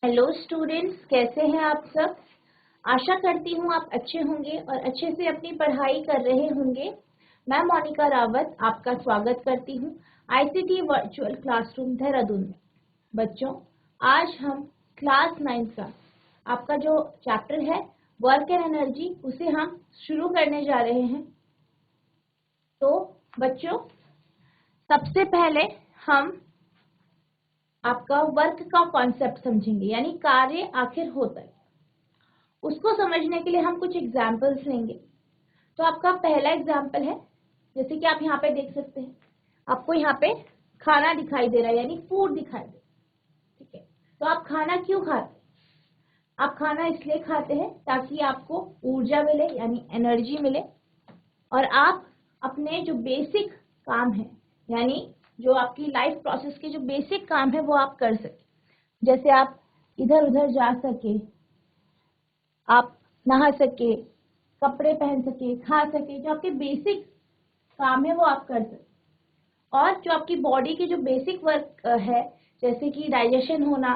Hello students, कैसे हैं आप सब। आशा करती हूँ आप अच्छे होंगे और अच्छे से अपनी पढ़ाई कर रहे होंगे। मैं मोनिका रावत आपका स्वागत करती हूँ आईसीटी वर्चुअल क्लासरूम देहरादून में। बच्चों, आज हम क्लास 9 का आपका जो चैप्टर है वर्क एंड एनर्जी, उसे हम शुरू करने जा रहे हैं। तो बच्चों, सबसे पहले हम आपका वर्क का कॉन्सेप्ट समझेंगे, यानी कार्य आखिर होता है। उसको समझने के लिए हम कुछ एग्जाम्पल्स लेंगे। तो आपका पहला एग्जाम्पल है, जैसे कि आप यहाँ पे देख सकते हैं, आपको यहाँ पे खाना दिखाई दे रहा है, यानी फूड दिखाई दे रहा है। ठीक है, तो आप खाना क्यों खाते हैं? आप खाना इसलिए खाते हैं ताकि आपको ऊर्जा मिले, यानी एनर्जी मिले, और आप अपने जो बेसिक काम है, यानी जो आपकी लाइफ प्रोसेस के जो बेसिक काम है वो आप कर सके। जैसे आप इधर उधर जा सके, आप नहा सके, कपड़े पहन सके, खा सके, जो आपके बेसिक काम है वो आप कर सके। और जो आपकी बॉडी के जो बेसिक वर्क है, जैसे कि डाइजेशन होना,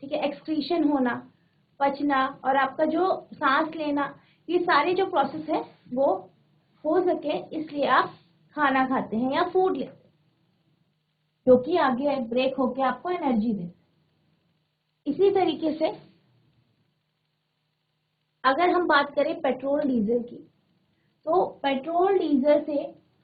ठीक है, एक्सक्रीशन होना, पचना, और आपका जो सांस लेना, ये सारे जो प्रोसेस है वो हो सके, इसलिए आप खाना खाते हैं या फूड लेते हैं, जो कि आगे ब्रेक होके आपको एनर्जी दे। इसी तरीके से अगर हम बात करें पेट्रोल डीजल की, तो पेट्रोल डीजल से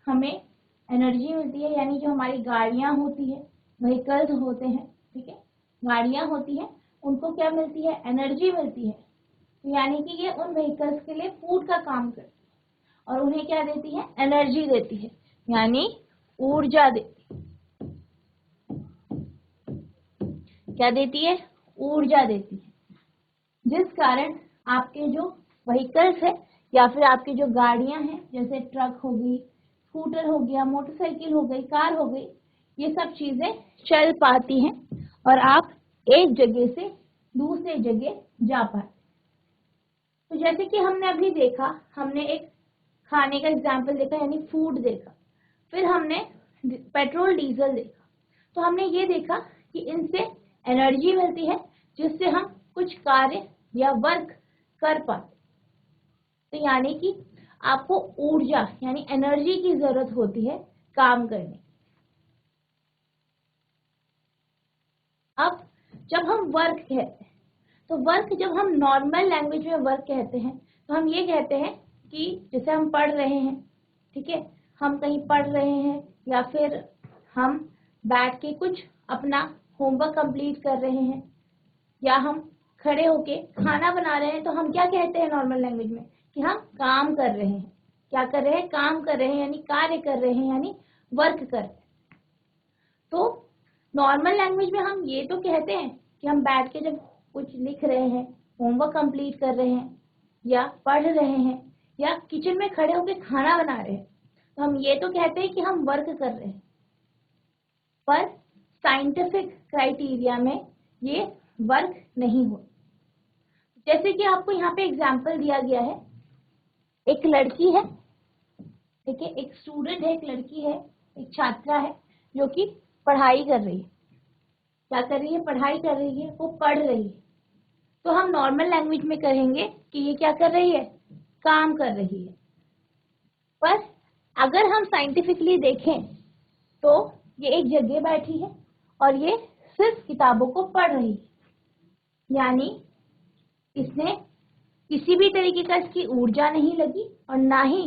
हमें एनर्जी मिलती है, यानी जो हमारी गाड़ियां होती है, व्हीकल्स होते हैं, ठीक है, गाड़ियां होती हैं, उनको क्या मिलती है? एनर्जी मिलती है। तो यानी कि ये उन व्हीकल्स के लिए फूड का काम करती है और उन्हें क्या देती है? एनर्जी देती है, यानी ऊर्जा देती है। क्या देती है? ऊर्जा देती है, जिस कारण आपके जो व्हीकल्स है या फिर आपकी जो गाड़ियां हैं, जैसे ट्रक हो गई, स्कूटर हो गया, मोटरसाइकिल हो गई, कार हो गई, ये सब चीजें चल पाती हैं और आप एक जगह से दूसरे जगह जा पाते। तो जैसे कि हमने अभी देखा, हमने एक खाने का एग्जाम्पल देखा, यानी फूड देखा, फिर हमने पेट्रोल डीजल देखा। तो हमने ये देखा कि इनसे एनर्जी मिलती है, जिससे हम कुछ कार्य या वर्क कर पाते। तो यानी कि आपको ऊर्जा यानी एनर्जी की जरूरत होती है काम करने। अब जब हम वर्क कहते हैं, तो वर्क जब हम नॉर्मल लैंग्वेज में वर्क कहते हैं, तो हम ये कहते हैं कि जैसे हम पढ़ रहे हैं, ठीक है, हम कहीं पढ़ रहे हैं या फिर हम बैठ के कुछ अपना होमवर्क कंप्लीट कर रहे हैं, या हम खड़े होके खाना बना रहे हैं, तो हम क्या कहते हैं नॉर्मल लैंग्वेज में? कि हम काम कर रहे हैं। क्या कर रहे हैं? काम कर रहे हैं, यानी कार्य कर रहे हैं, यानी वर्क कर रहे हैं। तो नॉर्मल लैंग्वेज में हम ये तो कहते हैं कि हम बैठ के जब कुछ लिख रहे हैं, होमवर्क कंप्लीट कर रहे हैं, या पढ़ रहे हैं, या किचन में खड़े होकर खाना बना रहे हैं, तो हम ये तो कहते हैं कि हम वर्क कर रहे हैं। पर साइंटिफिक क्राइटेरिया में ये वर्क नहीं हो। जैसे कि आपको यहाँ पे एग्जाम्पल दिया गया है, एक लड़की है, ठीक है, एक स्टूडेंट है, एक लड़की है, एक छात्रा है, जो कि पढ़ाई कर रही है। क्या कर रही है? पढ़ाई कर रही है, वो पढ़ रही है। तो हम नॉर्मल लैंग्वेज में कहेंगे कि ये क्या कर रही है? काम कर रही है। पर अगर हम साइंटिफिकली देखें, तो ये एक जगह बैठी है और ये सिर्फ किताबों को पढ़ रही है, यानी इसने किसी भी तरीके का इसकी ऊर्जा नहीं लगी और ना ही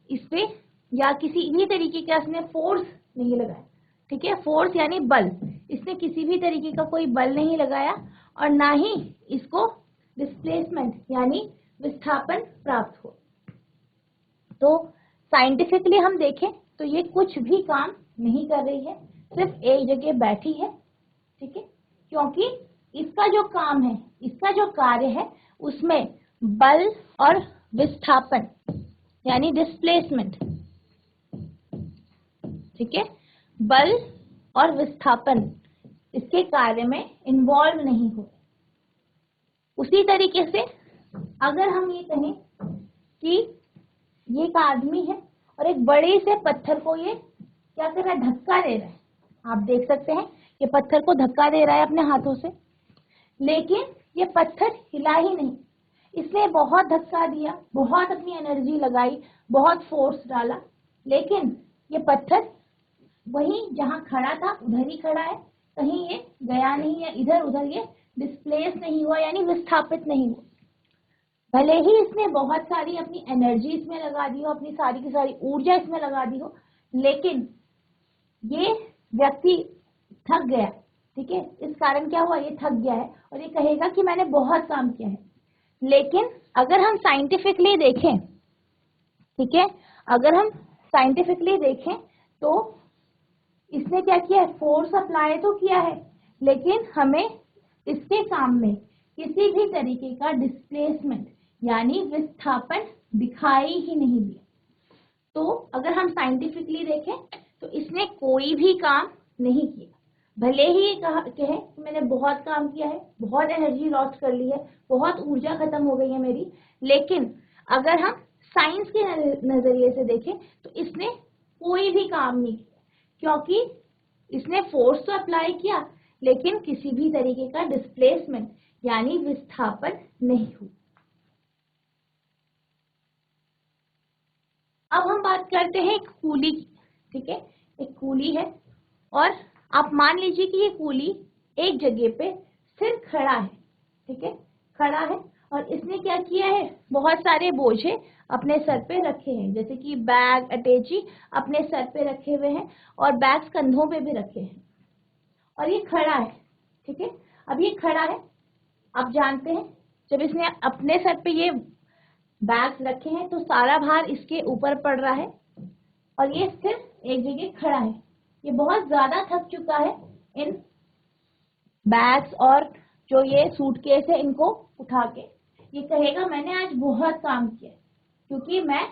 इस पे या किसी भी तरीके का इसने फोर्स नहीं लगाया। ठीक है, फोर्स यानी बल, इसने किसी भी तरीके का कोई बल नहीं लगाया और ना ही इसको डिस्प्लेसमेंट यानी विस्थापन प्राप्त हो। तो साइंटिफिकली हम देखें तो ये कुछ भी काम नहीं कर रही है, सिर्फ एक जगह बैठी है, ठीक है, क्योंकि इसका जो काम है, इसका जो कार्य है, उसमें बल और विस्थापन यानी डिस्प्लेसमेंट, ठीक है, बल और विस्थापन इसके कार्य में इन्वॉल्व नहीं हुए। उसी तरीके से अगर हम ये कहें कि ये एक आदमी है और एक बड़े से पत्थर को ये क्या कर रहा है? धक्का दे रहा है। आप देख सकते हैं ये पत्थर को धक्का दे रहा है अपने हाथों से, लेकिन ये पत्थर हिला ही नहीं। इसने बहुत धक्का दिया, बहुत अपनी एनर्जी लगाई, बहुत फोर्स डाला, लेकिन ये पत्थर वहीं जहां खड़ा था उधर ही खड़ा है, कहीं ये गया नहीं है, इधर उधर ये डिस्प्लेस नहीं हुआ, यानी विस्थापित नहीं हुआ। भले ही इसने बहुत सारी अपनी एनर्जी इसमें लगा दी हो, अपनी सारी की सारी ऊर्जा इसमें लगा दी हो, लेकिन ये व्यक्ति थक गया। ठीक है, इस कारण क्या हुआ, ये थक गया है और ये कहेगा कि मैंने बहुत काम किया है। लेकिन अगर हम साइंटिफिकली देखें, ठीक है, अगर हम साइंटिफिकली देखें तो इसने क्या किया है, फोर्स अप्लाई तो किया है, लेकिन हमें इसके काम में किसी भी तरीके का डिस्प्लेसमेंट यानी विस्थापन दिखाई ही नहीं दिया। तो अगर हम साइंटिफिकली देखें तो इसने कोई भी काम नहीं किया। भले ही ये कहे कि मैंने बहुत काम किया है, बहुत एनर्जी लॉस्ट कर ली है, बहुत ऊर्जा खत्म हो गई है मेरी, लेकिन अगर हम साइंस के नजरिए से देखें तो इसने कोई भी काम नहीं किया, क्योंकि इसने फोर्स तो अप्लाई किया लेकिन किसी भी तरीके का डिस्प्लेसमेंट यानी विस्थापन नहीं हुआ। अब हम बात करते हैं एक कूली की। ठीक है, एक कूली है और आप मान लीजिए कि ये कूली एक जगह पे सिर खड़ा है। ठीक है, खड़ा है और इसने क्या किया है, बहुत सारे बोझे अपने सर पे रखे हैं, जैसे कि बैग, अटैची अपने सर पे रखे हुए हैं और बैग्स कंधों पे भी रखे हैं और ये खड़ा है। ठीक है, अब ये खड़ा है, आप जानते हैं जब इसने अपने सर पे ये बैग्स रखे हैं तो सारा भार इसके ऊपर पड़ रहा है और ये सिर्फ एक जगह खड़ा है। ये बहुत ज्यादा थक चुका है इन बैग्स और जो ये सूटकेस है इनको उठा के। ये कहेगा मैंने आज बहुत काम किया क्योंकि मैं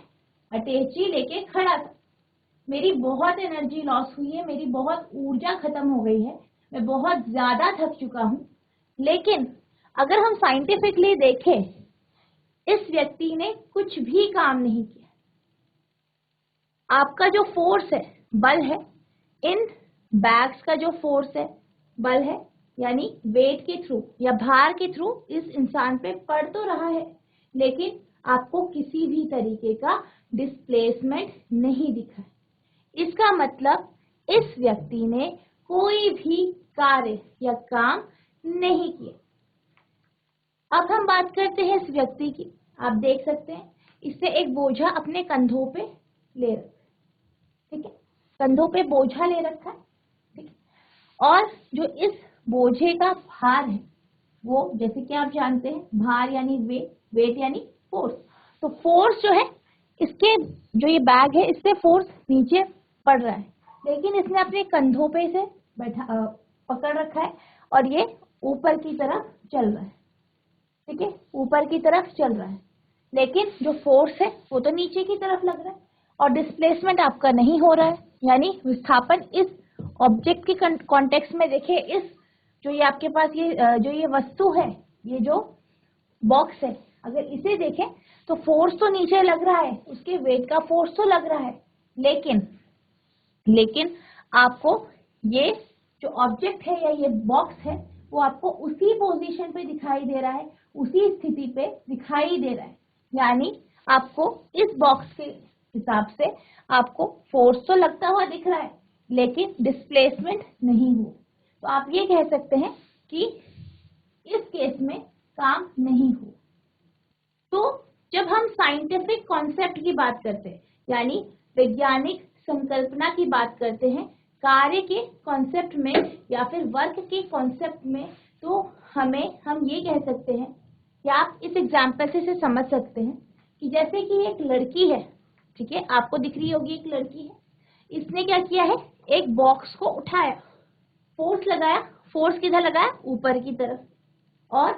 अटैची लेके खड़ा था, मेरी बहुत एनर्जी लॉस हुई है, मेरी बहुत ऊर्जा खत्म हो गई है, मैं बहुत ज्यादा थक चुका हूं। लेकिन अगर हम साइंटिफिकली देखें, इस व्यक्ति ने कुछ भी काम नहीं किया। आपका जो फोर्स है, बल है, इन बैग्स का जो फोर्स है, बल है, यानी वेट के थ्रू या भार के थ्रू इस इंसान पे पड़ तो रहा है, लेकिन आपको किसी भी तरीके का डिस्प्लेसमेंट नहीं दिखा है। इसका मतलब इस व्यक्ति ने कोई भी कार्य या काम नहीं किया। अब हम बात करते हैं इस व्यक्ति की। आप देख सकते हैं इससे एक बोझा अपने कंधों पे ले रखा है। ठीक है, कंधों पे बोझा ले रखा है। ठीक है, और जो इस बोझे का भार है वो, जैसे कि आप जानते हैं, भार यानी वेट, वेट यानी फोर्स। तो फोर्स जो है इसके, जो ये बैग है इससे फोर्स नीचे पड़ रहा है, लेकिन इसने अपने कंधों पे इसे बैठा पकड़ रखा है और ये ऊपर की तरफ चल रहा है। ठीक है, ऊपर की तरफ चल रहा है, लेकिन जो फोर्स है वो तो नीचे की तरफ लग रहा है और डिस्प्लेसमेंट आपका नहीं हो रहा है, यानी विस्थापन इस ऑब्जेक्ट के कॉन्टेक्स्ट में देखिए, इस जो ये आपके पास जो ये वस्तु है, ये जो बॉक्स है, अगर इसे देखें तो फोर्स तो नीचे लग रहा है, उसके वेट का फोर्स तो लग रहा है, लेकिन आपको ये जो ऑब्जेक्ट है या ये बॉक्स है वो आपको उसी पोजीशन पे दिखाई दे रहा है, उसी स्थिति पे दिखाई दे रहा है, यानी आपको इस बॉक्स के हिसाब से आपको फोर्स तो लगता हुआ दिख रहा है लेकिन डिस्प्लेसमेंट नहीं हुआ। तो आप ये कह सकते हैं कि इस केस में काम नहीं हुआ। तो जब हम साइंटिफिक कॉन्सेप्ट की बात करते हैं, यानी वैज्ञानिक संकल्पना की बात करते हैं कार्य के कॉन्सेप्ट में या फिर वर्क के कॉन्सेप्ट में, तो हम ये कह सकते हैं कि आप इस एग्जाम्पल से इसे समझ सकते हैं कि जैसे कि एक लड़की है। ठीक है, आपको दिख रही होगी एक लड़की है, इसने क्या किया है, एक बॉक्स को उठाया, फोर्स लगाया, फोर्स किधर लगाया, ऊपर की तरफ, और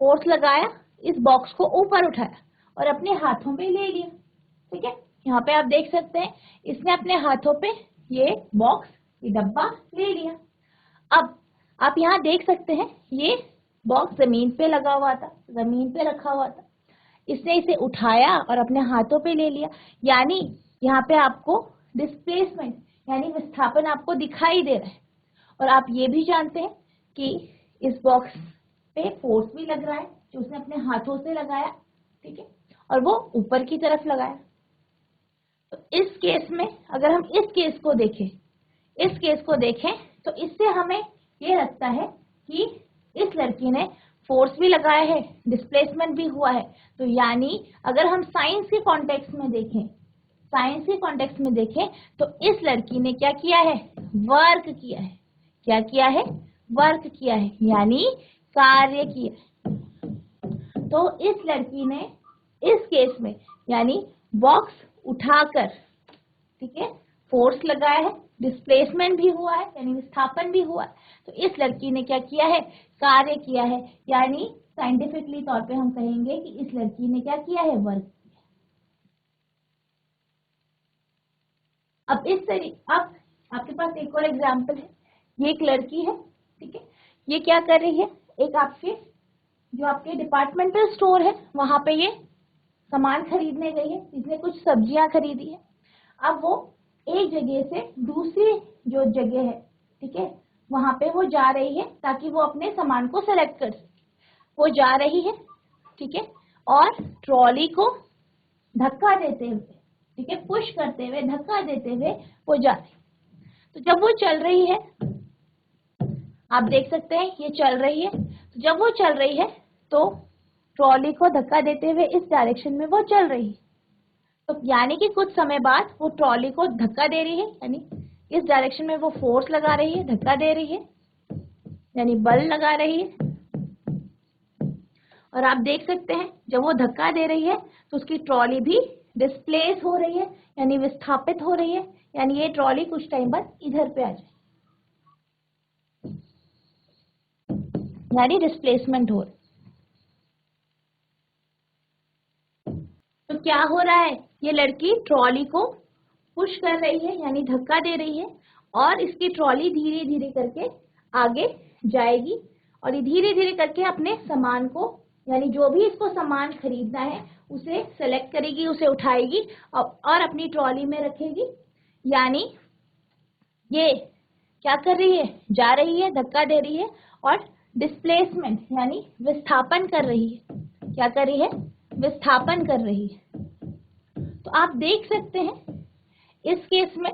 फोर्स लगाया, इस बॉक्स को ऊपर उठाया और अपने हाथों पे ले लिया। ठीक है, यहाँ पे आप देख सकते हैं इसने अपने हाथों पे ये बॉक्स, ये डब्बा ले लिया। अब आप यहाँ देख सकते हैं ये बॉक्स जमीन पे लगा हुआ था, जमीन पे रखा हुआ था, इसने इसे उठाया और अपने हाथों पे ले लिया, यानी यहाँ पे आपको डिस्प्लेसमेंट यानी विस्थापन आपको दिखाई दे रहा है। और आप ये भी जानते हैं कि इस बॉक्स पे फोर्स भी लग रहा है जो उसने अपने हाथों से लगाया, ठीक है, और वो ऊपर की तरफ लगाया। तो इस केस में अगर हम इस केस को देखें तो इससे हमें ये लगता है कि इस लड़की ने फोर्स भी लगाया है, डिस्प्लेसमेंट भी हुआ है। तो यानी अगर हम साइंस के कॉन्टेक्स्ट में देखें तो इस लड़की ने क्या किया है, वर्क किया है। क्या किया है, वर्क किया है, यानी कार्य किया है। तो इस लड़की ने इस केस में यानी बॉक्स उठाकर, ठीक है, फोर्स लगाया है, डिस्प्लेसमेंट भी हुआ है यानी विस्थापन भी हुआ है। तो इस लड़की ने क्या किया है, कार्य किया है, यानी साइंटिफिकली तौर पे हम कहेंगे कि इस लड़की ने क्या किया है, वर्क किया। अब आपके पास एक और एग्जांपल है। ये एक लड़की है, ठीक है, ये क्या कर रही है, एक आपके डिपार्टमेंटल स्टोर है वहां पे ये सामान खरीदने गई है, इसने कुछ सब्जियां खरीदी है। अब वो एक जगह से दूसरी जो जगह है, ठीक है, वहां पे वो जा रही है ताकि वो अपने सामान को सेलेक्ट कर सके। वो जा रही है, ठीक है, और ट्रॉली को धक्का देते हुए, ठीक है, पुश करते हुए, धक्का देते हुए वो जा रही है। तो जब वो चल रही है, आप देख सकते हैं ये चल रही है। तो जब वो चल रही है तो ट्रॉली को धक्का देते हुए इस डायरेक्शन में वो चल रही है। तो यानी कि कुछ समय बाद वो ट्रॉली को धक्का दे रही है, यानी इस डायरेक्शन में वो फोर्स लगा रही है, धक्का दे रही है, यानी बल लगा रही है। और आप देख सकते हैं जब वो धक्का दे रही है तो उसकी ट्रॉली भी डिस्प्लेस हो रही है, यानी विस्थापित हो रही है, यानी ये ट्रॉली कुछ टाइम बाद इधर पे आ जाए, यानी डिस्प्लेसमेंट हो रहा है। तो क्या हो रहा है, ये लड़की ट्रॉली को पुश कर रही है यानी धक्का दे रही है, और इसकी ट्रॉली धीरे धीरे करके आगे जाएगी और ये धीरे धीरे करके अपने सामान को, यानी जो भी इसको सामान खरीदना है उसे सेलेक्ट करेगी, उसे उठाएगी और अपनी ट्रॉली में रखेगी। यानी ये क्या कर रही है, जा रही है, धक्का दे रही है और डिस्प्लेसमेंट यानी विस्थापन कर रही है। क्या कर रही है, विस्थापन कर रही है। तो आप देख सकते हैं इस केस में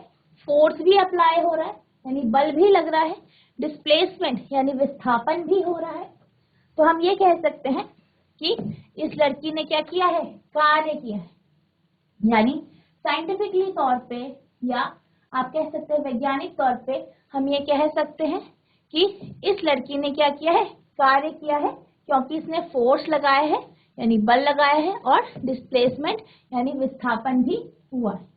फोर्स भी अप्लाई हो रहा है यानी बल भी लग रहा है, डिस्प्लेसमेंट यानी विस्थापन भी हो रहा है। तो हम ये कह सकते हैं कि इस लड़की ने क्या किया है, कार्य किया है। यानी साइंटिफिकली तौर पे या आप कह सकते हैं वैज्ञानिक तौर पे हम ये कह सकते हैं कि इस लड़की ने क्या किया है, कार्य किया है, क्योंकि इसने फोर्स लगाया है यानी बल लगाया है और डिस्प्लेसमेंट यानी विस्थापन भी हुआ है।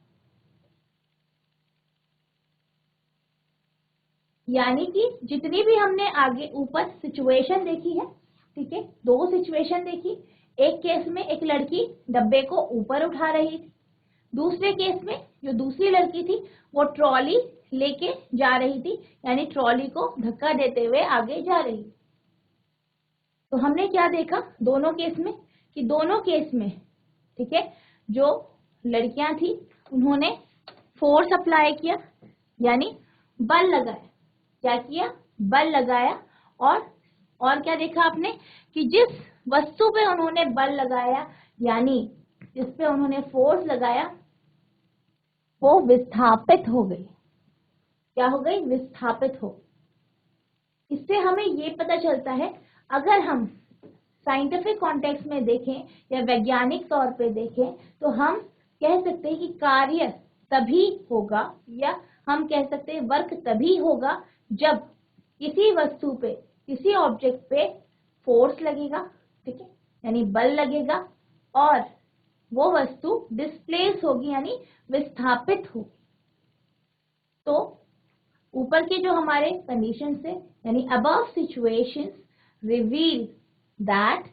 यानी कि जितनी भी हमने आगे ऊपर सिचुएशन देखी है, ठीक है, दो सिचुएशन देखी। एक केस में एक लड़की डब्बे को ऊपर उठा रही थी, दूसरे केस में जो दूसरी लड़की थी वो ट्रॉली लेके जा रही थी, यानी ट्रॉली को धक्का देते हुए आगे जा रही। तो हमने क्या देखा दोनों केस में कि दोनों केस में, ठीक है, जो लड़कियां थी उन्होंने फोर्स अप्लाई किया यानी बल लगाया। क्या किया, बल लगाया। और क्या देखा आपने कि जिस वस्तु पे उन्होंने बल लगाया यानी जिस पे उन्होंने फोर्स लगाया वो विस्थापित हो गई। क्या हो गई, विस्थापित हो। इससे हमें ये पता चलता है, अगर हम साइंटिफिक कॉन्टेक्स्ट में देखें या वैज्ञानिक तौर पे देखें तो हम कह सकते हैं कि कार्य तभी होगा या हम कह सकते हैं वर्क तभी होगा जब किसी वस्तु पे, किसी ऑब्जेक्ट पे फोर्स लगेगा, ठीक है, यानी बल लगेगा और वो वस्तु डिस्प्लेस होगी यानी विस्थापित होगी। तो ऊपर के जो हमारे कंडीशंस है यानी above situations reveal that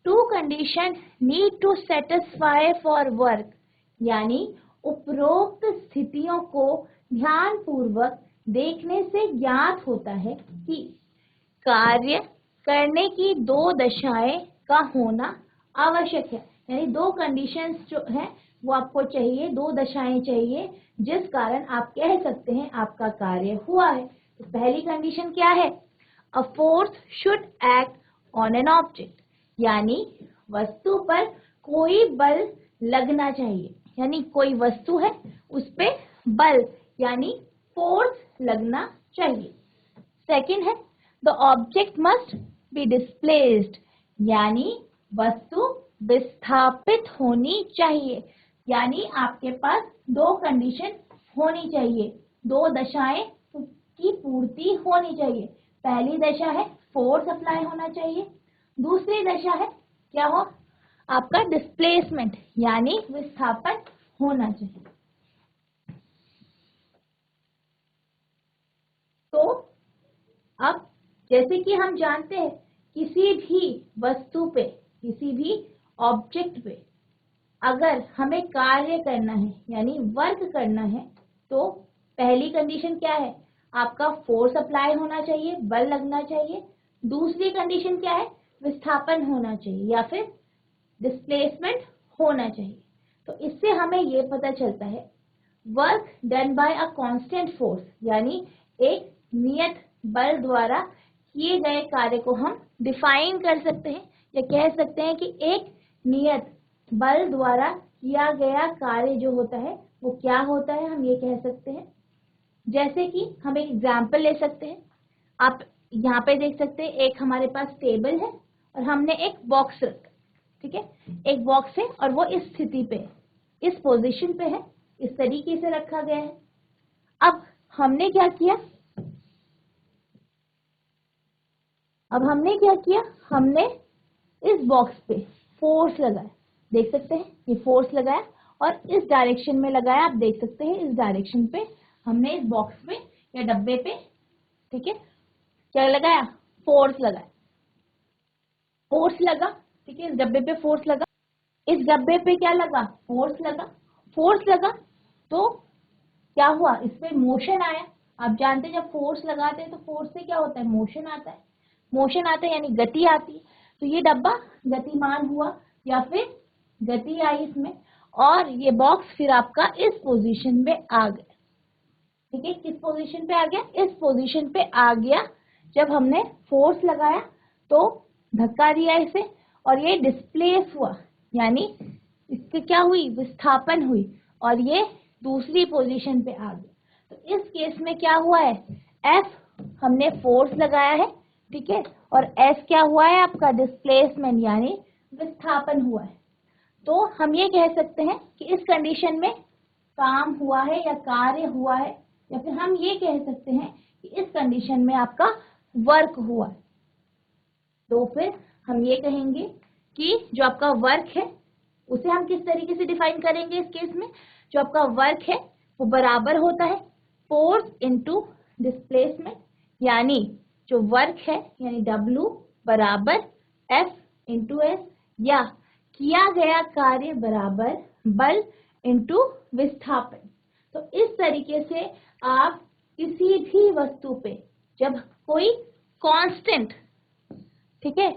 two condition need to satisfy for work, यानी उपरोक्त स्थितियों को ध्यान पूर्वक देखने से ज्ञात होता है कि कार्य करने की दो दशाएं का होना आवश्यक है। यानी दो कंडीशंस जो है वो आपको चाहिए, दो दशाएं चाहिए जिस कारण आप कह सकते हैं आपका कार्य हुआ है। तो पहली कंडीशन क्या है, a force should act on an object, यानी वस्तु पर कोई बल लगना चाहिए, यानी कोई वस्तु है उस पे बल यानी फोर्स लगना चाहिए। सेकंड है the object must be displaced, यानी वस्तु विस्थापित होनी चाहिए, यानी आपके पास दो कंडीशन होनी चाहिए, दो दशाएं की पूर्ति होनी चाहिए। पहली दशा है फोर्स अप्लाई होना चाहिए, दूसरी दशा है क्या हो आपका डिस्प्लेसमेंट यानी विस्थापन होना चाहिए। तो अब जैसे कि हम जानते हैं किसी भी वस्तु पे, किसी भी ऑब्जेक्ट पे अगर हमें कार्य करना है यानी वर्क करना है तो पहली कंडीशन क्या है, आपका फोर्स अप्लाई होना चाहिए, बल लगना चाहिए। दूसरी कंडीशन क्या है, विस्थापन होना चाहिए या फिर डिस्प्लेसमेंट होना चाहिए। तो इससे हमें ये पता चलता है work done by a constant force, यानी एक नियत बल द्वारा किए गए कार्य को हम डिफाइन कर सकते हैं या कह सकते हैं कि एक नियत बल द्वारा किया गया कार्य जो होता है वो क्या होता है, हम ये कह सकते हैं। जैसे कि हम एक एग्जाम्पल ले सकते हैं, आप यहाँ पे देख सकते हैं एक हमारे पास टेबल है और हमने एक बॉक्स रखा, ठीक है, एक बॉक्स है और वो इस स्थिति पे है, इस पोजीशन पे है, इस तरीके से रखा गया है। अब हमने क्या किया, हमने इस बॉक्स पे फोर्स लगाया, देख सकते हैं ये फोर्स लगाया और इस डायरेक्शन में लगाया, आप देख सकते हैं इस डायरेक्शन पे हमने इस बॉक्स पे या डब्बे पे, ठीक है, क्या लगाया, फोर्स लगाया, फोर्स लगा, ठीक है, इस डब्बे पे फोर्स लगा, इस डब्बे पे क्या लगा, फोर्स लगा, फोर्स लगा तो क्या हुआ, इस पे मोशन आया। आप जानते हैं जब फोर्स लगाते हैं तो फोर्स से क्या होता है, मोशन आता है, मोशन आता है यानी गति आती है। तो ये डब्बा गतिमान हुआ या फिर गति आई इसमें और ये बॉक्स फिर आपका इस पोजीशन में आ गया, ठीक है, किस पोजीशन पे आ गया, इस पोजीशन पे आ गया। जब हमने फोर्स लगाया तो धक्का दिया इसे और ये डिस्प्लेस हुआ, यानी इसकी क्या हुई, विस्थापन हुई और ये दूसरी पोजीशन पे आ गया। तो इस केस में क्या हुआ है, F हमने फोर्स लगाया है, ठीक है, और S क्या हुआ है आपका, डिस्प्लेसमेंट यानी विस्थापन हुआ है। तो हम ये कह सकते हैं कि इस कंडीशन में काम हुआ है या कार्य हुआ है, या फिर हम ये कह सकते हैं कि इस कंडीशन में आपका वर्क हुआ है। तो फिर हम ये कहेंगे कि जो आपका वर्क है उसे हम किस तरीके से डिफाइन करेंगे इस केस में, जो आपका वर्क है वो बराबर होता है फोर्स इनटू डिस्प्लेसमेंट, यानी जो वर्क है यानी W बराबर F इंटू एस, या किया गया कार्य बराबर बल इंटू विस्थापन। तो इस तरीके से आप किसी भी वस्तु पे जब कोई कांस्टेंट, ठीक है,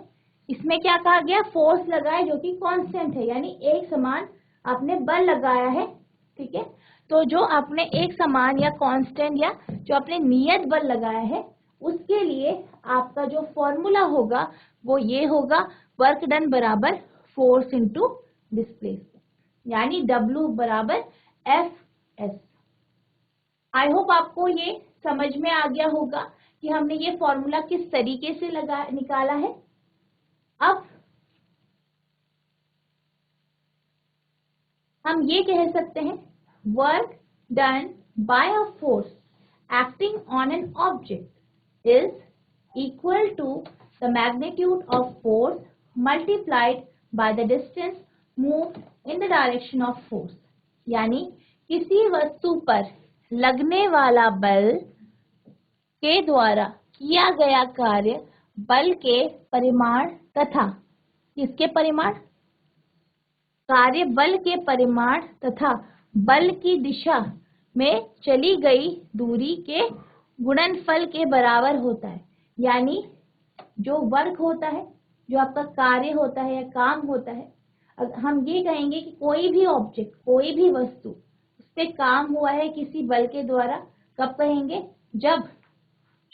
इसमें क्या कहा गया, फोर्स लगाए जो कि कांस्टेंट है यानी एक समान आपने बल लगाया है, ठीक है, तो जो आपने एक समान या कांस्टेंट या जो आपने नियत बल लगाया है उसके लिए आपका जो फॉर्मूला होगा वो ये होगा वर्क डन बराबर फोर्स इनटू डिस्प्लेसमेंट, यानी W बराबर F S। आई होप आपको ये समझ में आ गया होगा कि हमने ये फॉर्मूला किस तरीके से निकाला है। अब हम ये कह सकते हैं work done by a force acting on an object is equal to the magnitude of force multiplied by the distance moved in the direction of force, यानी किसी वस्तु पर लगने वाला बल के द्वारा किया गया कार्य बल के परिमाण तथा किसके परिमाण, कार्य बल के परिमाण तथा बल की दिशा में चली गई दूरी के गुणनफल के बराबर होता है। यानी जो वर्क होता है, जो आपका कार्य होता है या काम होता है, हम ये कहेंगे कि कोई भी ऑब्जेक्ट, कोई भी वस्तु उस पे काम हुआ है किसी बल के द्वारा, कब कहेंगे, जब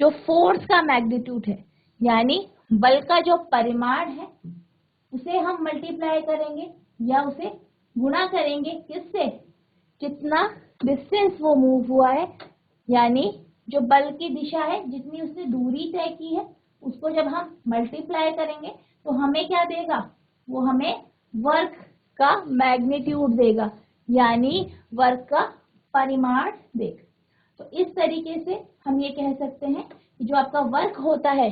जो फोर्स का मैग्नीट्यूड है यानी बल का जो परिमाण है उसे हम मल्टीप्लाई करेंगे या उसे गुणा करेंगे किससे, जितना डिस्टेंस वो मूव हुआ है, यानी जो बल की दिशा है, जितनी उसने दूरी तय की है, उसको जब हम मल्टीप्लाई करेंगे तो हमें क्या देगा, वो हमें वर्क का मैग्नीट्यूड देगा, यानी वर्क का परिमाण देगा। तो इस तरीके से हम ये कह सकते हैं कि जो आपका वर्क होता है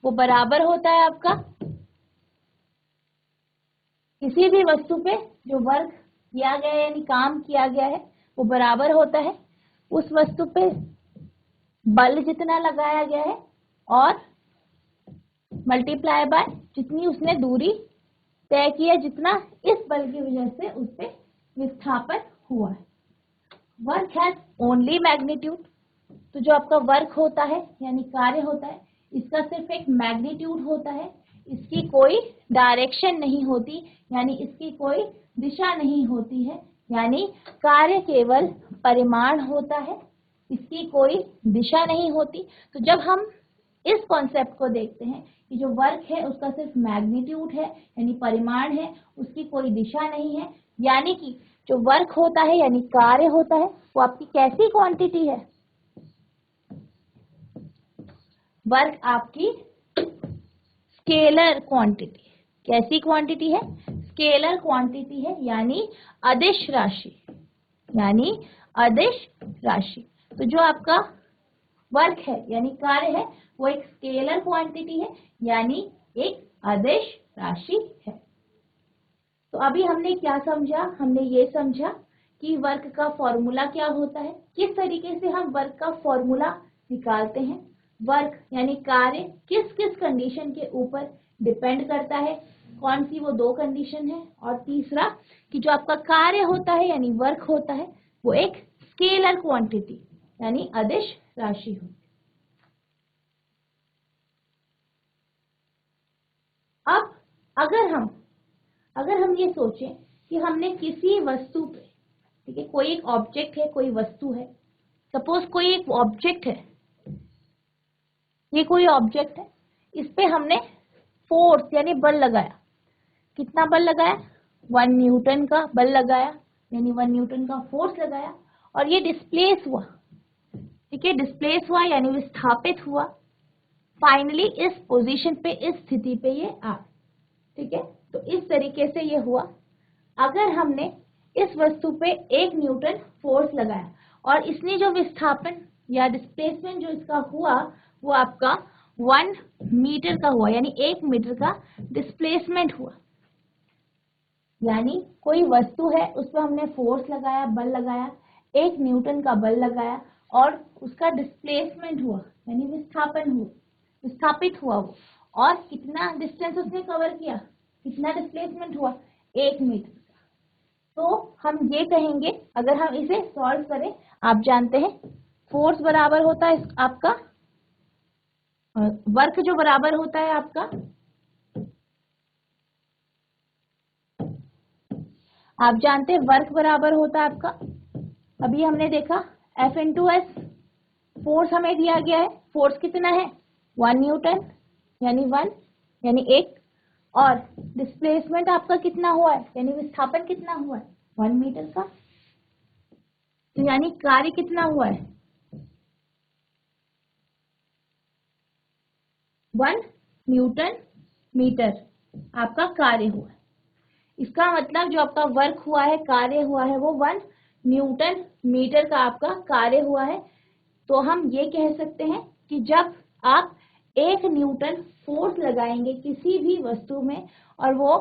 वो बराबर होता है आपका किसी भी वस्तु पे जो वर्क किया गया है यानी काम किया गया है वो बराबर होता है उस वस्तु पे बल जितना लगाया गया है और मल्टीप्लाई बाय जितनी उसने दूरी तय की है, जितना इस बल की वजह से उस पे विस्थापन हुआ है। वर्क हैज ओनली मैग्नीट्यूड, तो जो आपका वर्क होता है यानी कार्य होता है, इसका सिर्फ एक मैग्नीट्यूड होता है, इसकी कोई डायरेक्शन नहीं होती, यानी इसकी कोई दिशा नहीं होती है, यानी कार्य केवल परिमाण होता है, इसकी कोई दिशा नहीं होती। तो जब हम इस कॉन्सेप्ट को देखते हैं कि जो वर्क है उसका सिर्फ मैग्नीट्यूड है यानी परिमाण है, उसकी कोई दिशा नहीं है, यानी कि जो वर्क होता है यानी कार्य होता है वो आपकी कैसी क्वांटिटी है, वर्क आपकी स्केलर क्वांटिटी। कैसी क्वांटिटी है, स्केलर क्वांटिटी है, यानी अदिश राशि, यानी अदिश राशि। तो जो आपका वर्क है यानी कार्य है वो एक स्केलर क्वांटिटी है, यानी एक अदिश राशि है। तो अभी हमने क्या समझा, हमने ये समझा कि वर्क का फॉर्मूला क्या होता है, किस तरीके से हम वर्क का फॉर्मूला निकालते हैं, वर्क यानी कार्य किस किस कंडीशन के ऊपर डिपेंड करता है, कौन सी वो दो कंडीशन है, और तीसरा कि जो आपका कार्य होता है यानी वर्क होता है वो एक स्केलर क्वांटिटी यानी अदिश राशि हो। अब अगर हम ये सोचें कि हमने किसी वस्तु पे, ठीक है, कोई एक ऑब्जेक्ट है, कोई वस्तु है, सपोज कोई एक ऑब्जेक्ट है, ये कोई ऑब्जेक्ट है, इस पे हमने फोर्स यानी बल लगाया, कितना बल लगाया, 1 न्यूटन का बल लगाया, यानी 1 न्यूटन का फोर्स लगाया, और ये डिस्प्लेस हुआ, ठीक है, डिस्प्लेस हुआ यानी विस्थापित हुआ, फाइनली इस पोजीशन पे, इस स्थिति पे ये आ, ठीक है। तो इस तरीके से ये हुआ। अगर हमने इस वस्तु पे 1 न्यूटन फोर्स लगाया और इसने जो विस्थापन या डिस्प्लेसमेंट जो इसका हुआ वो आपका 1 मीटर का हुआ, यानी 1 मीटर का डिस्प्लेसमेंट हुआ, यानी कोई वस्तु है उस पर हमने फोर्स लगाया, बल लगाया, 1 न्यूटन का बल लगाया और उसका डिस्प्लेसमेंट हुआ यानी विस्थापित हुआ वो, और कितना डिस्टेंस उसने कवर किया, कितना डिस्प्लेसमेंट हुआ, 1 मीटर। तो हम ये कहेंगे, अगर हम इसे सॉल्व करें, आप जानते हैं फोर्स बराबर होता है आपका वर्क जो बराबर होता है आपका, आप जानते हैं वर्क बराबर होता है आपका, अभी हमने देखा F इंटू एस, फोर्स हमें दिया गया है, फोर्स कितना है 1 न्यूटन यानी 1 यानी 1, और डिस्प्लेसमेंट आपका कितना हुआ है यानी विस्थापन कितना हुआ है 1 मीटर का, तो यानी कार्य कितना हुआ है 1 न्यूटन मीटर आपका कार्य हुआ है। इसका मतलब जो आपका वर्क हुआ है, कार्य हुआ है, वो 1 न्यूटन मीटर का आपका कार्य हुआ है। तो हम ये कह सकते हैं कि जब आप 1 न्यूटन फोर्स लगाएंगे किसी भी वस्तु में और वो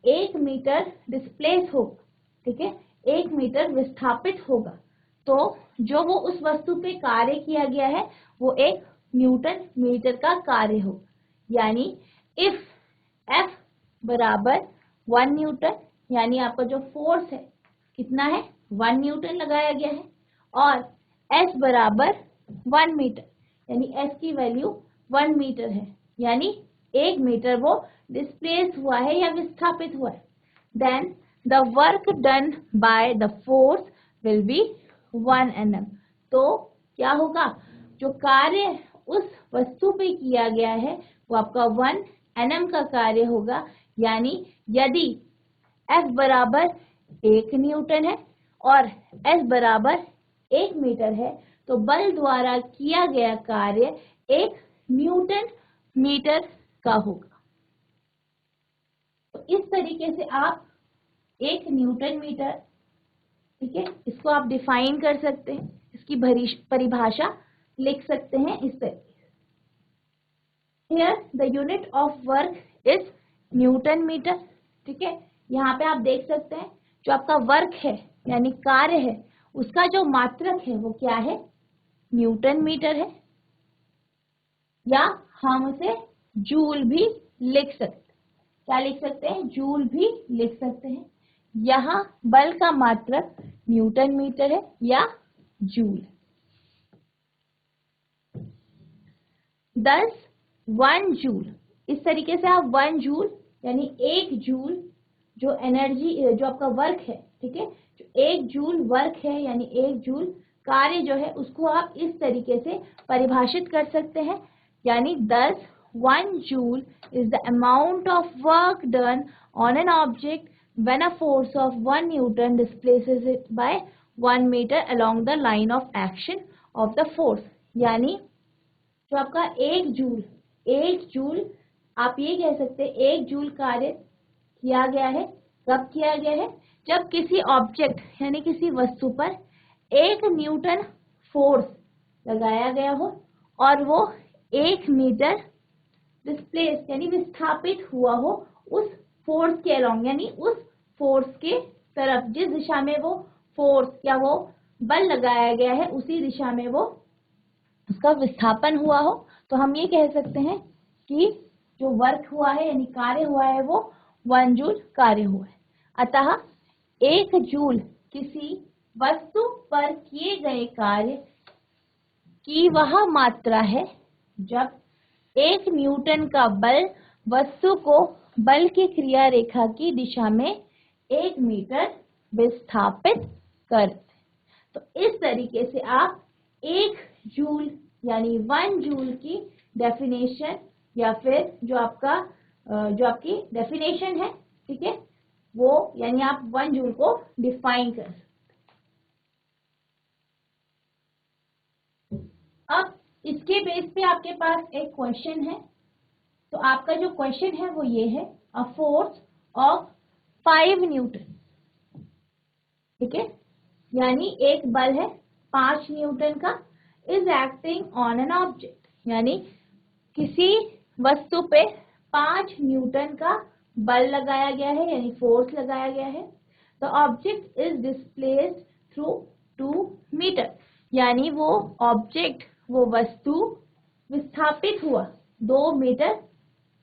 1 मीटर डिस्प्लेस होगा, ठीक है, 1 मीटर विस्थापित होगा, तो जो वो उस वस्तु पे कार्य किया गया है वो 1 न्यूटन मीटर का कार्य होगा, यानी इफ F बराबर 1 न्यूटन, यानी आपका जो फोर्स है कितना है 1 न्यूटन लगाया गया है, और S बराबर 1 मीटर, यानी S की वैल्यू 1 मीटर है, यानी 1 मीटर वो डिस्प्लेस हुआ है या विस्थापित हुआ है, then the work done by the force will be 1 Nm। तो क्या होगा, जो कार्य उस वस्तु पे किया गया है वो आपका 1 Nm का कार्य होगा। यानी यदि F बराबर 1 न्यूटन है और S बराबर 1 मीटर है तो बल द्वारा किया गया कार्य 1 न्यूटन मीटर का होगा। तो इस तरीके से आप 1 न्यूटन मीटर, ठीक है, इसको आप डिफाइन कर सकते हैं, इसकी परिभाषा लिख सकते हैं इस तरीके से। Here the unit of work is newton metre. ठीक है, यहाँ पे आप देख सकते हैं जो आपका वर्क है यानी कार्य है उसका जो मात्रक है वो क्या है, न्यूटन मीटर है, या हम उसे जूल भी लिख सकते हैं। क्या लिख सकते हैं, जूल भी लिख सकते हैं। यहाँ बल का मात्रक न्यूटन मीटर है या जूल। 10 1 जूल, इस तरीके से आप 1 जूल यानी 1 जूल जो एनर्जी जो आपका वर्क है, ठीक है, जो 1 जूल वर्क है यानी 1 जूल कार्य जो है उसको आप इस तरीके से परिभाषित कर सकते हैं। यानी 10 1 joule is the amount of work done on an object when a force of 1 Newton displaces it by 1 meter along the line of action of the force। यानी जो आपका 1 जूल आप ये कह सकते हैं 1 जूल कार्य किया गया है। कब किया गया है, जब किसी ऑब्जेक्ट यानी किसी वस्तु पर 1 न्यूटन फोर्स लगाया गया हो और वो 1 मीटर डिस्प्लेस यानी विस्थापित हुआ हो उस फोर्स के अलोंग, यानी उस फोर्स के तरफ, जिस दिशा में वो फोर्स या वो बल लगाया गया है उसी दिशा में वो उसका विस्थापन हुआ हो, तो हम ये कह सकते हैं कि जो वर्क हुआ है यानी कार्य हुआ है वो 1 जूल कार्य हुआ है। अतः 1 जूल किसी वस्तु पर किए गए कार्य की वह मात्रा है जब 1 न्यूटन का बल वस्तु को बल की क्रिया रेखा की दिशा में 1 मीटर विस्थापित करते। तो इस तरीके से आप 1 जूल यानी 1 जूल की डेफिनेशन या फिर जो आपकी डेफिनेशन है, ठीक है, वो यानी आप 1 जूल को डिफाइन कर सकते। अब इसके बेस पे आपके पास एक क्वेश्चन है। तो आपका जो क्वेश्चन है वो ये है, अ फोर्स ऑफ 5 न्यूटन, ठीक है, यानी एक बल है 5 न्यूटन का, is acting on an object, यानी किसी वस्तु पे 5 न्यूटन का बल लगाया गया है यानी फोर्स लगाया गया है। The object is displaced through 2 metre, यानी वो ऑब्जेक्ट वो वस्तु विस्थापित हुआ 2 मीटर,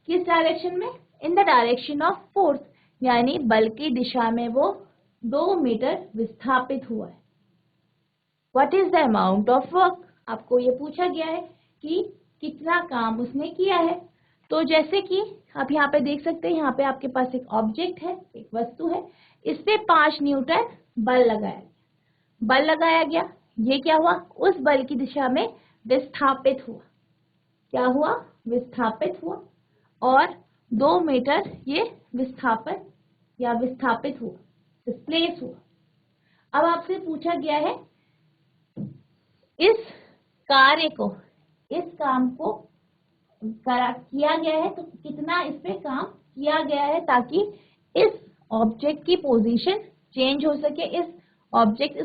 किस डायरेक्शन में, इन द डायरेक्शन ऑफ फोर्स, यानी बल की दिशा में वो 2 मीटर विस्थापित हुआ है। What is the amount of work, आपको ये पूछा गया है कि कितना काम उसने किया है। तो जैसे कि आप यहाँ पे देख सकते हैं, यहाँ पे आपके पास एक ऑब्जेक्ट है, एक वस्तु है, इस पे 5 न्यूटन बल लगाया गया, ये क्या हुआ, उस बल की दिशा में विस्थापित हुआ, क्या हुआ, विस्थापित हुआ, और 2 मीटर ये विस्थापित हुआ, डिस्प्लेस हुआ। अब आपसे पूछा गया है इस काम को किया गया है तो कितना इस पे काम किया गया है ताकि इस ऑब्जेक्ट की पोजीशन चेंज हो सके, इस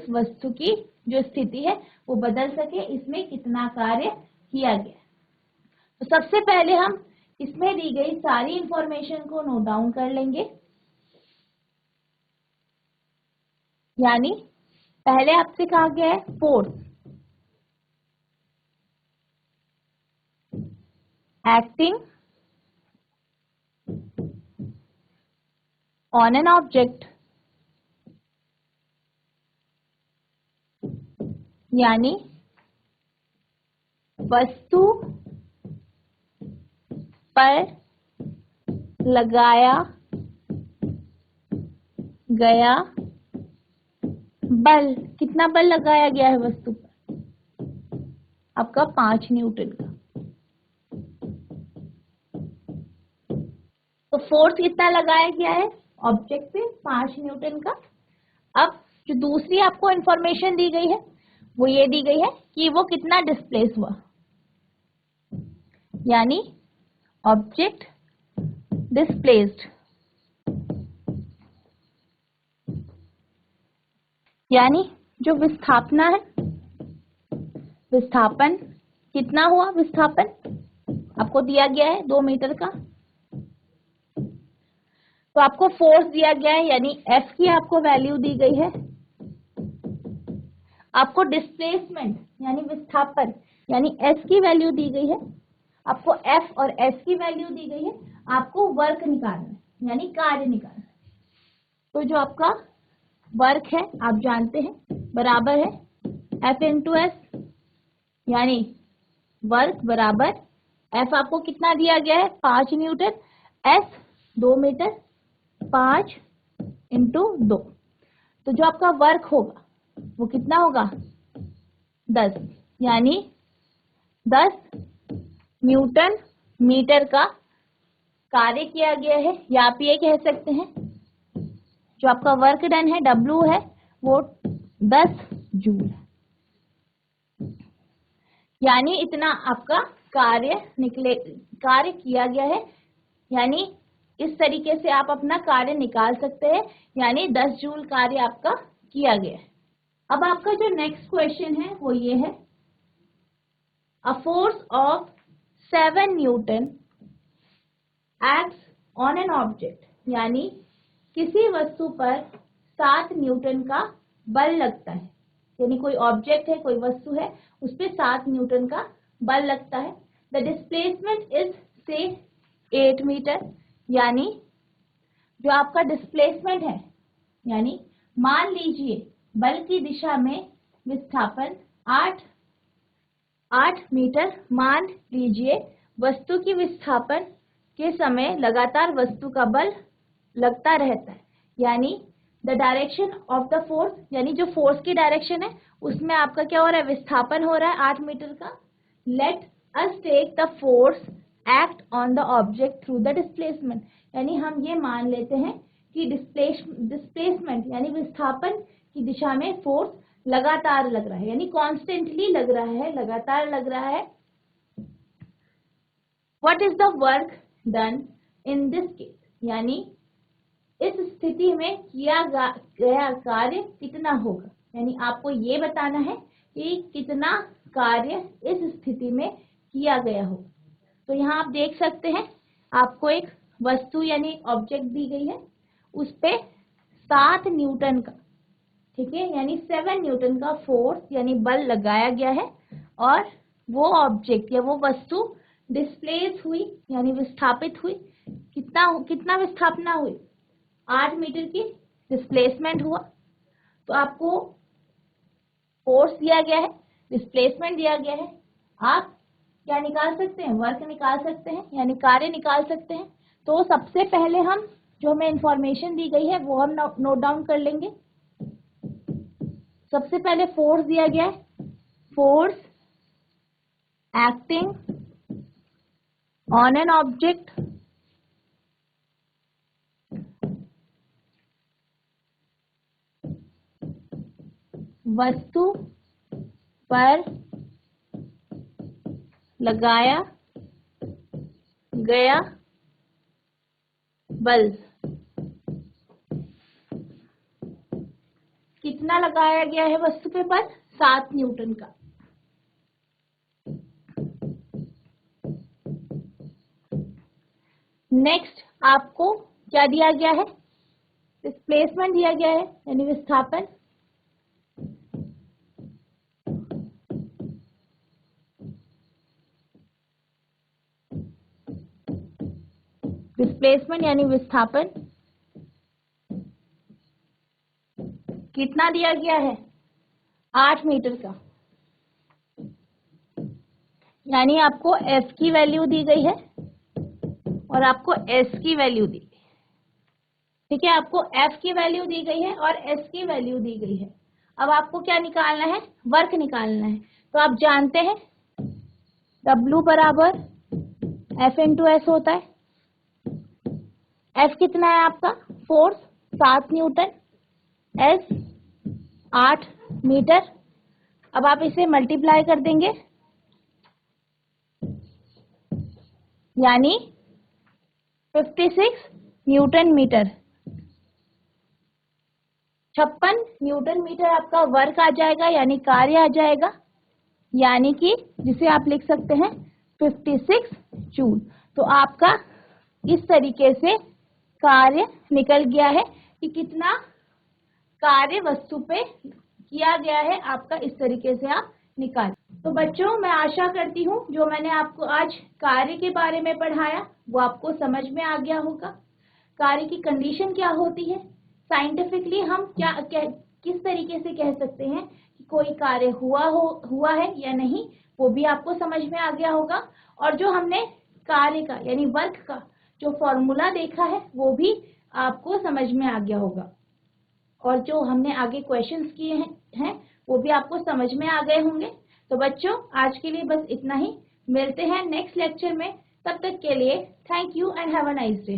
वस्तु की जो स्थिति है वो बदल सके, इसमें कितना कार्य किया गया। तो सबसे पहले हम इसमें दी गई सारी इंफॉर्मेशन को नोट डाउन कर लेंगे। यानी पहले आपसे कहा गया है force acting on an object, यानी वस्तु पर लगाया गया बल, कितना बल लगाया गया है वस्तु पर, आपका 5 न्यूटन का। तो फोर्स कितना लगाया गया है ऑब्जेक्ट पे, 5 न्यूटन का। अब जो दूसरी आपको इंफॉर्मेशन दी गई है वो ये दी गई है कि वो कितना डिस्प्लेस हुआ, यानी ऑब्जेक्ट डिस्प्लेस्ड, यानी जो विस्थापना है, विस्थापन कितना हुआ, विस्थापन आपको दिया गया है 2 मीटर का। तो आपको फोर्स दिया गया है यानी F की आपको वैल्यू दी गई है। आपको डिस्प्लेसमेंट यानी विस्थापन यानी S की वैल्यू दी गई है। आपको F और S की वैल्यू दी गई है। आपको वर्क निकालना है यानी कार्य निकालना है। तो जो आपका वर्क है आप जानते हैं बराबर है F इंटू एस, यानी वर्क बराबर F आपको कितना दिया गया है 5 न्यूटन, S 2 मीटर, 5 इंटू 2। तो जो आपका वर्क होगा वो कितना होगा 10, यानी 10 न्यूटन मीटर का कार्य किया गया है, या आप ये कह सकते हैं जो आपका वर्क डन है W है वो 10 जूल है, यानी इतना आपका कार्य किया गया है। यानी इस तरीके से आप अपना कार्य निकाल सकते हैं, यानी 10 जूल कार्य आपका किया गया है। अब आपका जो नेक्स्ट क्वेश्चन है वो ये है, a force of 7 Newton acts on an object, यानी किसी वस्तु पर 7 न्यूटन का बल लगता है, यानी कोई ऑब्जेक्ट है, कोई वस्तु है, उस पर 7 न्यूटन का बल लगता है। द डिस्प्लेसमेंट इज से 8 मीटर, यानी जो आपका डिस्प्लेसमेंट है, यानी मान लीजिए बल की दिशा में विस्थापन 8 मीटर, मान लीजिए वस्तु की विस्थापन के समय लगातार वस्तु का बल लगता रहता है, यानी the direction of the force, यानी जो फोर्स की डायरेक्शन है उसमें आपका क्या हो रहा है, विस्थापन हो रहा है 8 मीटर का। Let us take the force act on the object through the displacement, यानी हम ये मान लेते हैं कि डिस्प्लेसमेंट यानी विस्थापन की दिशा में फोर्स लगातार लग रहा है, यानी कॉन्स्टेंटली लग रहा है, लगातार लग रहा है। What is the work done in this case, यानी इस स्थिति में किया गया कार्य कितना होगा, यानी आपको ये बताना है कि कितना कार्य इस स्थिति में किया गया होगा। तो यहाँ आप देख सकते हैं आपको एक वस्तु यानी ऑब्जेक्ट दी गई है, उस पे 7 न्यूटन का, ठीक है, यानी 7 न्यूटन का फोर्स यानी बल लगाया गया है, और वो ऑब्जेक्ट या वो वस्तु डिस्प्लेस हुई यानी विस्थापित हुई। कितना विस्थापना हुई, 8 मीटर की डिस्प्लेसमेंट हुआ। तो आपको फोर्स दिया गया है, डिस्प्लेसमेंट दिया गया है, आप क्या निकाल सकते हैं, वर्क निकाल सकते हैं, यानी कार्य निकाल सकते हैं। तो सबसे पहले हम जो हमें इंफॉर्मेशन दी गई है वो हम नोट डाउन कर लेंगे। सबसे पहले फोर्स दिया गया है, force acting on an object वस्तु पर लगाया गया बल, कितना लगाया गया है वस्तु पे बल, 7 न्यूटन का। नेक्स्ट आपको क्या दिया गया है, डिस्प्लेसमेंट दिया गया है यानी विस्थापन। डिस्प्लेसमेंट यानी विस्थापन कितना दिया गया है, 8 मीटर का, यानी आपको F की वैल्यू दी गई है और आपको S की वैल्यू दी गई, ठीक है, आपको F की वैल्यू दी गई है और S की वैल्यू दी गई है। अब आपको क्या निकालना है, वर्क निकालना है। तो आप जानते हैं W बराबर F इंटू एस होता है, F कितना है आपका, फोर्स 7 न्यूटन, S 8 मीटर। अब आप इसे मल्टीप्लाई कर देंगे, यानी 56 न्यूटन मीटर। 56 न्यूटन मीटर आपका वर्क आ जाएगा, यानी कार्य आ जाएगा, यानी कि जिसे आप लिख सकते हैं 56 जूल। तो आपका इस तरीके से कार्य निकल गया है कि कितना कार्य वस्तु पे किया गया है, आपका इस तरीके से आप निकाल। तो बच्चों, मैं आशा करती हूँ जो मैंने आपको आज कार्य के बारे में पढ़ाया वो आपको समझ में आ गया होगा। कार्य की कंडीशन क्या होती है, साइंटिफिकली हम किस तरीके से कह सकते हैं कि कोई कार्य हुआ है या नहीं, वो भी आपको समझ में आ गया होगा। और जो हमने कार्य का यानी वर्क का जो फॉर्मूला देखा है वो भी आपको समझ में आ गया होगा, और जो हमने आगे क्वेश्चंस किए हैं वो भी आपको समझ में आ गए होंगे। तो बच्चों, आज के लिए बस इतना ही। मिलते हैं नेक्स्ट लेक्चर में, तब तक के लिए thank you and have a nice day.